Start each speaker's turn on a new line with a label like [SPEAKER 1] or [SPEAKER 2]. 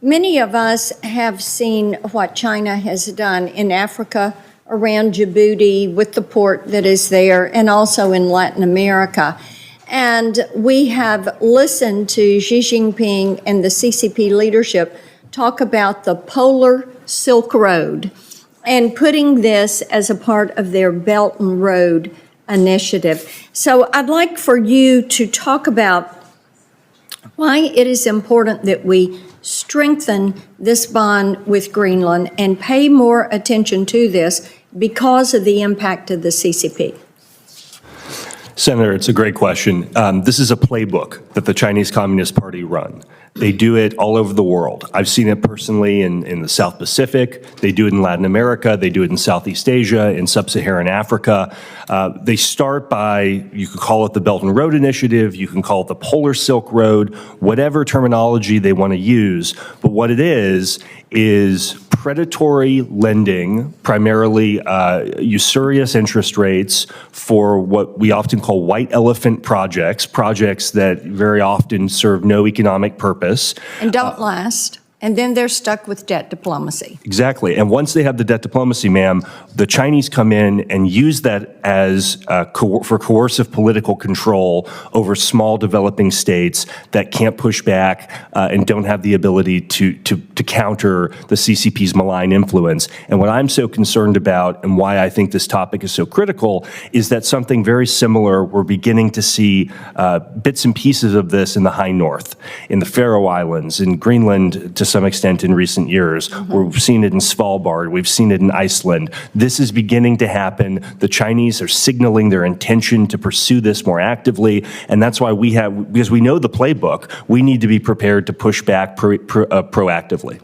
[SPEAKER 1] Many of us have seen what China has done in Africa, around Djibouti, with the port that is there, and also in Latin America. And we have listened to Xi Jinping and the CCP leadership talk about the Polar Silk Road and putting this as a part of their Belt and Road initiative. So I'd like for you to talk about why it is important that we strengthen this bond with Greenland and pay more attention to this because of the impact of the CCP.
[SPEAKER 2] Senator, it's a great question. This is a playbook that the Chinese Communist Party run. They do it all over the world. I've seen it personally in the South Pacific. They do it in Latin America. They do it in Southeast Asia, in Sub-Saharan Africa. They start by, you could call it the Belt and Road Initiative, you can call it the Polar Silk Road, whatever terminology they want to use. But what it is predatory lending, primarily usurious interest rates for what we often call white elephant projects, projects that very often serve no economic purpose.
[SPEAKER 1] And don't last. And then they're stuck with debt diplomacy.
[SPEAKER 2] Exactly. And once they have the debt diplomacy, ma'am, the Chinese come in and use that as for coercive political control over small developing states that can't push back and don't have the ability to counter the CCP's malign influence. And what I'm so concerned about and why I think this topic is so critical is that something very similar, we're beginning to see bits and pieces of this in the high north, in the Faroe Islands, in Greenland to some extent in recent years. We've seen it in Svalbard. We've seen it in Iceland. This is beginning to happen. The Chinese are signaling their intention to pursue this more actively, and that's why because we know the playbook, we need to be prepared to push back proactively.